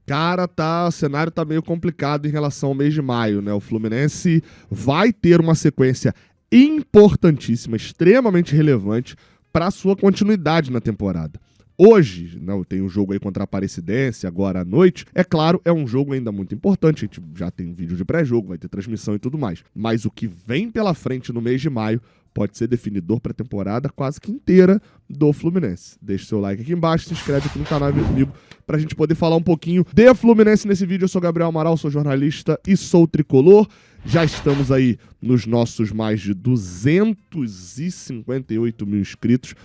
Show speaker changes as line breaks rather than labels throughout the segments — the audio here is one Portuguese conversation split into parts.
Cara, o cenário tá meio complicado em relação ao mês de maio, né? O Fluminense vai ter uma sequência importantíssima, extremamente relevante para a sua continuidade na temporada. Hoje, não, tem um jogo aí contra a Aparecidense, agora à noite. É claro, é um jogo ainda muito importante. A gente já tem um vídeo de pré-jogo, vai ter transmissão e tudo mais. Mas o que vem pela frente no mês de maio pode ser definidor para a temporada quase que inteira do Fluminense. Deixe seu like aqui embaixo, se inscreve aqui no canal e vem comigo para a gente poder falar um pouquinho de Fluminense nesse vídeo. Eu sou Gabriel Amaral, sou jornalista e sou tricolor. Já estamos aí nos nossos mais de 258 mil inscritos.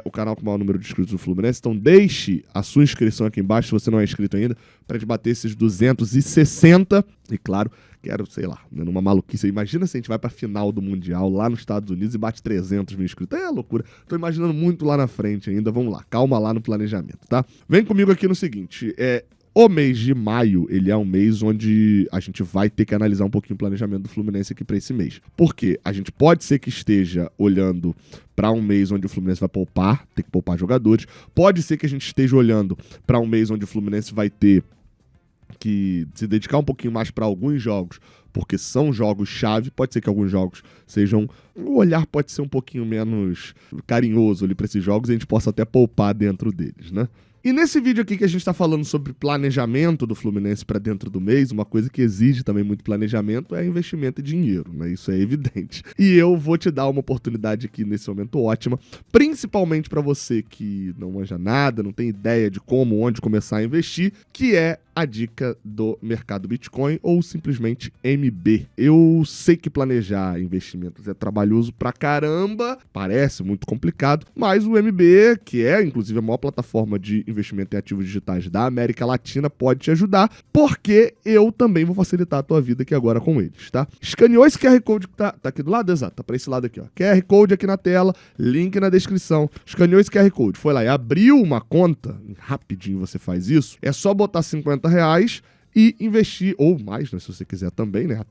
O canal com o maior número de inscritos do Fluminense. Então deixe a sua inscrição aqui embaixo, se você não é inscrito ainda, pra gente bater esses 260. E claro, quero, sei lá, numa maluquice. Imagina se a gente vai pra final do Mundial lá nos Estados Unidos e bate 300 mil inscritos. É loucura. Tô imaginando muito lá na frente ainda. Vamos lá, calma lá no planejamento, tá? Vem comigo aqui no seguinte, o mês de maio, ele é um mês onde a gente vai ter que analisar um pouquinho o planejamento do Fluminense aqui para esse mês. Porque a gente pode ser que esteja olhando para um mês onde o Fluminense vai poupar, ter que poupar jogadores. Pode ser que a gente esteja olhando para um mês onde o Fluminense vai ter que se dedicar um pouquinho mais para alguns jogos, porque são jogos-chave. Pode ser que alguns jogos sejam... O olhar pode ser um pouquinho menos carinhoso ali para esses jogos e a gente possa até poupar dentro deles, né? E nesse vídeo aqui que a gente está falando sobre planejamento do Fluminense para dentro do mês, uma coisa que exige também muito planejamento é investimento e dinheiro, né? Isso é evidente. E eu vou te dar uma oportunidade aqui nesse momento ótima, principalmente para você que não manja nada, não tem ideia de como, onde começar a investir, que é a dica do mercado Bitcoin ou simplesmente MB. Eu sei que planejar investimentos é trabalhoso pra caramba, parece muito complicado, mas o MB, que é inclusive a maior plataforma de investimento em ativos digitais da América Latina, pode te ajudar, porque eu também vou facilitar a tua vida aqui agora com eles, tá? Escaneou esse QR Code que tá aqui do lado? Exato, tá pra esse lado aqui, ó. QR Code aqui na tela, link na descrição. Escaneou esse QR Code, foi lá e abriu uma conta, rapidinho você faz isso, é só botar R$50 e investir, ou mais, né, se você quiser também, né,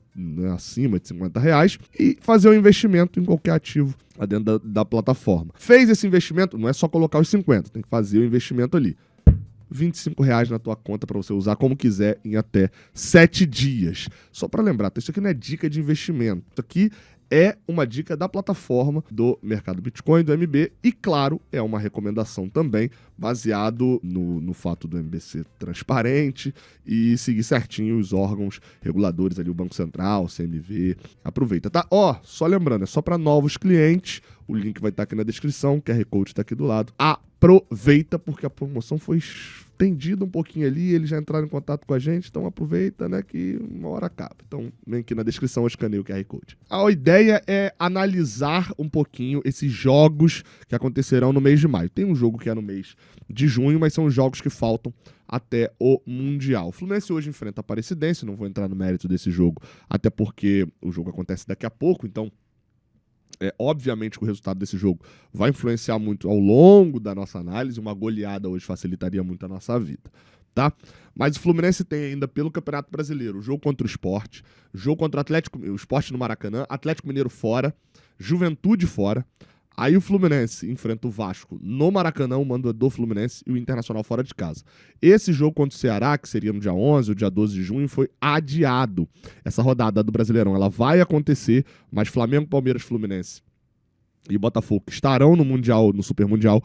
acima de R$50, e fazer um investimento em qualquer ativo lá dentro da plataforma. Fez esse investimento, não é só colocar os 50, tem que fazer o investimento ali. R$25 na tua conta para você usar como quiser em até 7 dias. Só para lembrar, isso aqui não é dica de investimento, isso aqui é uma dica da plataforma do mercado Bitcoin, do MB, e claro, é uma recomendação também, baseado no fato do MB ser transparente e seguir certinho os órgãos reguladores ali, o Banco Central, o CMV. Aproveita, tá? Só lembrando, é só para novos clientes, o link vai estar aqui na descrição, o QR Code está aqui do lado. Aproveita, porque a promoção foi estendida um pouquinho ali, eles já entraram em contato com a gente, então aproveita, né, que uma hora acaba. Então, vem aqui na descrição, eu escaneio o QR Code. A ideia é analisar um pouquinho esses jogos que acontecerão no mês de maio. Tem um jogo que é no mês de junho, mas são os jogos que faltam até o Mundial. O Fluminense hoje enfrenta a Aparecidense, não vou entrar no mérito desse jogo, até porque o jogo acontece daqui a pouco, então obviamente que o resultado desse jogo vai influenciar muito ao longo da nossa análise, uma goleada hoje facilitaria muito a nossa vida, tá? Mas o Fluminense tem ainda pelo Campeonato Brasileiro o jogo contra o Sport, jogo contra o Atlético, o Sport no Maracanã, Atlético Mineiro fora, Juventude fora. Aí o Fluminense enfrenta o Vasco no Maracanã, o mando é do Fluminense, e o Internacional fora de casa. Esse jogo contra o Ceará, que seria no dia 11 ou dia 12 de junho, foi adiado. Essa rodada do Brasileirão, ela vai acontecer, mas Flamengo, Palmeiras, Fluminense e Botafogo, que estarão no Mundial, no Super Mundial,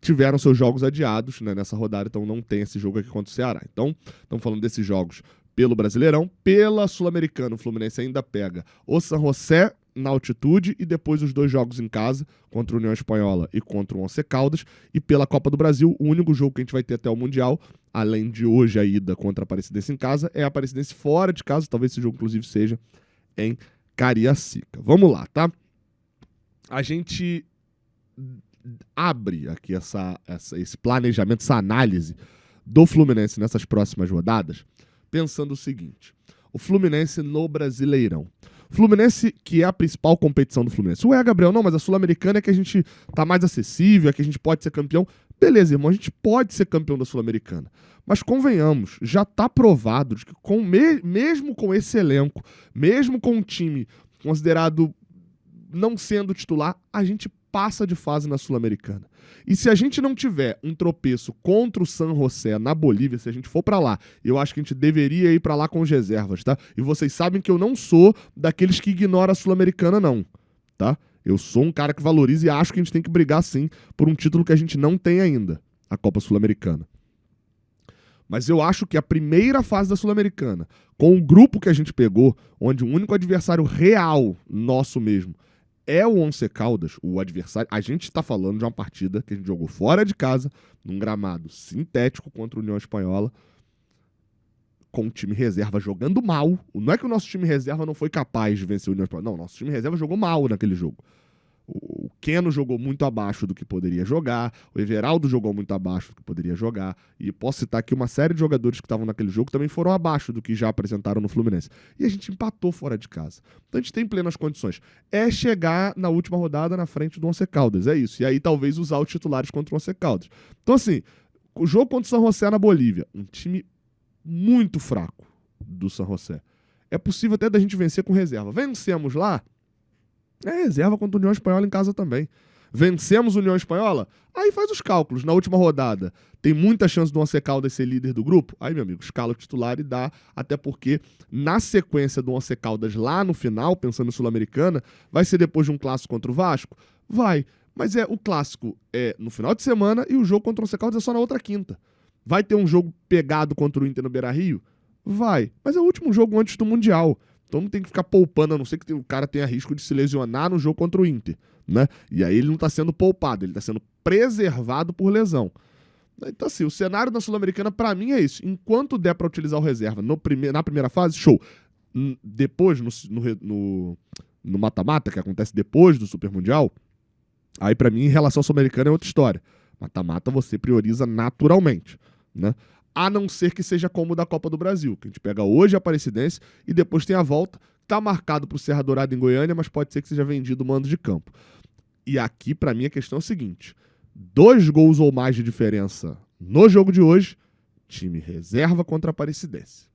tiveram seus jogos adiados, né, nessa rodada, então não tem esse jogo aqui contra o Ceará. Então, estamos falando desses jogos pelo Brasileirão. Pela Sul-Americana, o Fluminense ainda pega o San José na altitude e depois os 2 jogos em casa, contra a União Espanhola e contra o Once Caldas. E pela Copa do Brasil, o único jogo que a gente vai ter até o Mundial, além de hoje a ida contra a Aparecidense em casa, é a Aparecidense fora de casa. Talvez esse jogo, inclusive, seja em Cariacica. Vamos lá, tá? A gente abre aqui esse planejamento, essa análise do Fluminense nessas próximas rodadas, pensando o seguinte: o Fluminense no Brasileirão. Fluminense, que é a principal competição do Fluminense. Ué, Gabriel, não, mas a Sul-Americana é que a gente tá mais acessível, é que a gente pode ser campeão. Beleza, irmão, a gente pode ser campeão da Sul-Americana. Mas convenhamos, já tá provado de que mesmo com esse elenco, mesmo com um time considerado não sendo titular, a gente passa de fase na Sul-Americana. E se a gente não tiver um tropeço contra o San José na Bolívia, se a gente for pra lá, eu acho que a gente deveria ir pra lá com as reservas, tá? E vocês sabem que eu não sou daqueles que ignoram a Sul-Americana, não, tá? Eu sou um cara que valoriza e acho que a gente tem que brigar, sim, por um título que a gente não tem ainda, a Copa Sul-Americana. Mas eu acho que a primeira fase da Sul-Americana, com o grupo que a gente pegou, onde o único adversário real, nosso mesmo, é o Once Caldas, o adversário. A gente está falando de uma partida que a gente jogou fora de casa, num gramado sintético contra a União Espanhola, com o time reserva jogando mal. Não é que o nosso time reserva não foi capaz de vencer o União Espanhola. Não, nosso time reserva jogou mal naquele jogo. O Keno jogou muito abaixo do que poderia jogar, o Everaldo jogou muito abaixo do que poderia jogar, e posso citar aqui uma série de jogadores que estavam naquele jogo também foram abaixo do que já apresentaram no Fluminense. E a gente empatou fora de casa. Então a gente tem plenas condições. É chegar na última rodada na frente do Once Caldas, é isso. E aí talvez usar os titulares contra o Once Caldas. Então assim, o jogo contra o San José na Bolívia, um time muito fraco do San José. É possível até da gente vencer com reserva. Vencemos lá, reserva contra a União Espanhola em casa também. Vencemos a União Espanhola? Aí faz os cálculos. Na última rodada, tem muita chance do Once Caldas ser líder do grupo? Aí, meu amigo, escala o titular e dá. Até porque, na sequência do Once Caldas lá no final, pensando em Sul-Americana, vai ser depois de um clássico contra o Vasco? Vai. Mas o clássico é no final de semana e o jogo contra o Once Caldas é só na outra quinta. Vai ter um jogo pegado contra o Inter no Beira-Rio? Vai. Mas é o último jogo antes do Mundial. Então não tem que ficar poupando, a não ser que o cara tenha risco de se lesionar no jogo contra o Inter, né? E aí ele não está sendo poupado, ele está sendo preservado por lesão. Então assim, o cenário da Sul-Americana para mim é isso. Enquanto der para utilizar o reserva na primeira fase, show. Depois, no mata-mata, que acontece depois do Super Mundial, aí para mim, em relação à Sul-Americana é outra história. Mata-mata você prioriza naturalmente, né? A não ser que seja como o da Copa do Brasil, que a gente pega hoje a Aparecidense e depois tem a volta. Tá marcado pro Serra Dourada em Goiânia, mas pode ser que seja vendido o mando de campo. E aqui, pra mim, a questão é o seguinte: 2 gols ou mais de diferença no jogo de hoje, time reserva contra a Aparecidense.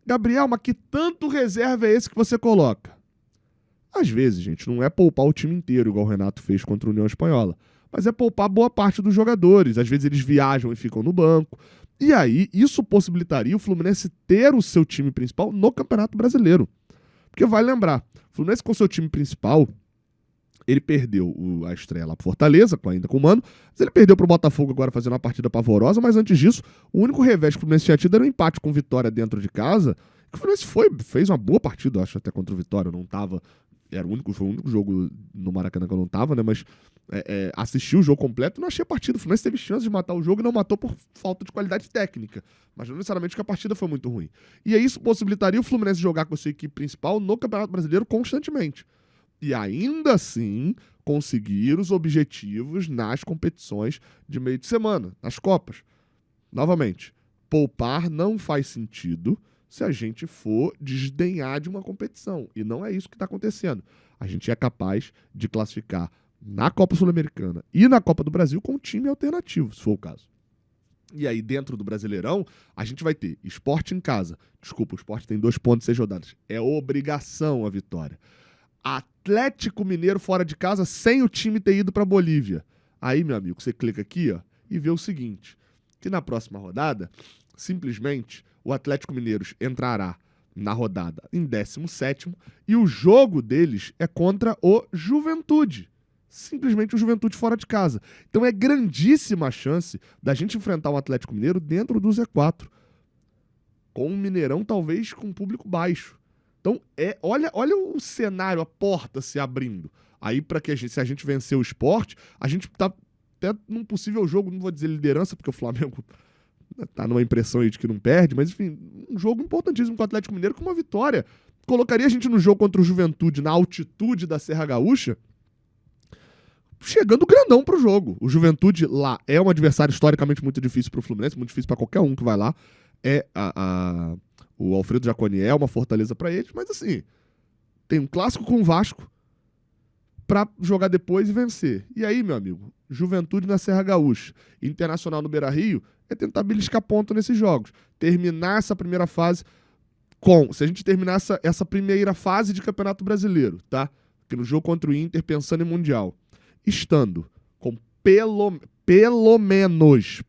Gabriel, mas que tanto reserva é esse que você coloca? Às vezes, gente, não é poupar o time inteiro, igual o Renato fez contra a União Espanhola, mas é poupar boa parte dos jogadores. Às vezes eles viajam e ficam no banco. E aí, isso possibilitaria o Fluminense ter o seu time principal no Campeonato Brasileiro. Porque vai lembrar, o Fluminense com o seu time principal, ele perdeu a estreia lá pro Fortaleza, ainda com o Mano, mas ele perdeu pro Botafogo agora fazendo uma partida pavorosa, mas antes disso, o único revés que o Fluminense tinha tido era um empate com Vitória dentro de casa, que o Fluminense fez uma boa partida, acho, até contra o Vitória, não tava... Foi o único jogo no Maracanã que eu não tava, né? Mas assisti o jogo completo e não achei a partida. O Fluminense teve chance de matar o jogo e não matou por falta de qualidade técnica. Mas não necessariamente que a partida foi muito ruim. E aí isso possibilitaria o Fluminense jogar com a sua equipe principal no Campeonato Brasileiro constantemente. E ainda assim conseguir os objetivos nas competições de meio de semana, nas Copas. Novamente, poupar não faz sentido se a gente for desdenhar de uma competição. E não é isso que está acontecendo. A gente é capaz de classificar na Copa Sul-Americana e na Copa do Brasil com um time alternativo, se for o caso. E aí, dentro do Brasileirão, a gente vai ter Sport em casa. Desculpa, o Sport tem 2 pontos e 6 rodadas. É obrigação a vitória. Atlético Mineiro fora de casa sem o time ter ido para Bolívia. Aí, meu amigo, você clica aqui, ó, e vê o seguinte, que na próxima rodada, simplesmente, o Atlético Mineiro entrará na rodada em 17º e o jogo deles é contra o Juventude. Simplesmente o Juventude fora de casa. Então é grandíssima a chance da gente enfrentar o Atlético Mineiro dentro do Z4. Com o Mineirão talvez com um público baixo. Então olha o cenário, a porta se abrindo. Aí para que se a gente vencer o Sport, a gente tá até num possível jogo, não vou dizer liderança, porque o Flamengo tá numa impressão aí de que não perde, mas enfim, um jogo importantíssimo com o Atlético Mineiro, com uma vitória. Colocaria a gente no jogo contra o Juventude, na altitude da Serra Gaúcha, chegando grandão pro jogo. O Juventude lá é um adversário historicamente muito difícil pro Fluminense, muito difícil para qualquer um que vai lá. O Alfredo Jaconi é uma fortaleza para eles, mas assim, tem um clássico com o Vasco para jogar depois e vencer. E aí, meu amigo, Juventude na Serra Gaúcha, Internacional no Beira-Rio, é tentar beliscar ponto nesses jogos. Terminar essa primeira fase se a gente terminar essa primeira fase de Campeonato Brasileiro, tá? Porque no jogo contra o Inter, pensando em Mundial, estando com pelo menos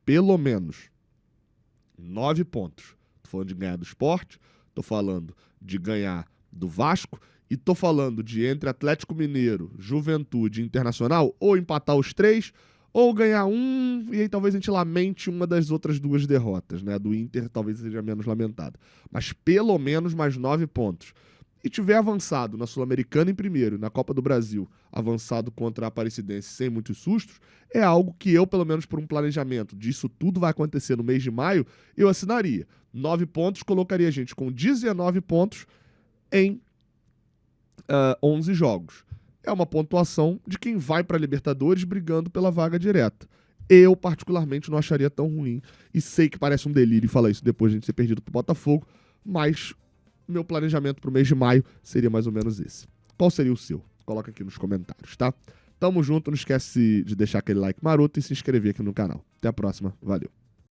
9 pontos. Tô falando de ganhar do Sport, tô falando de ganhar do Vasco e tô falando de entre Atlético Mineiro, Juventude e Internacional ou empatar os 3 ou ganhar um e aí talvez a gente lamente uma das outras 2 derrotas, né? Do Inter talvez seja menos lamentada. Mas pelo menos mais 9 pontos. E tiver avançado na Sul-Americana em primeiro, na Copa do Brasil, avançado contra a Aparecidense sem muitos sustos, é algo que eu, pelo menos por um planejamento disso tudo vai acontecer no mês de maio, eu assinaria. 9 pontos colocaria a gente com 19 pontos em 11 jogos. É uma pontuação de quem vai para a Libertadores brigando pela vaga direta. Eu, particularmente, não acharia tão ruim. E sei que parece um delírio falar isso depois de a gente ser perdido pro Botafogo, mas meu planejamento pro mês de maio seria mais ou menos esse. Qual seria o seu? Coloca aqui nos comentários, tá? Tamo junto, não esquece de deixar aquele like maroto e se inscrever aqui no canal. Até a próxima, valeu!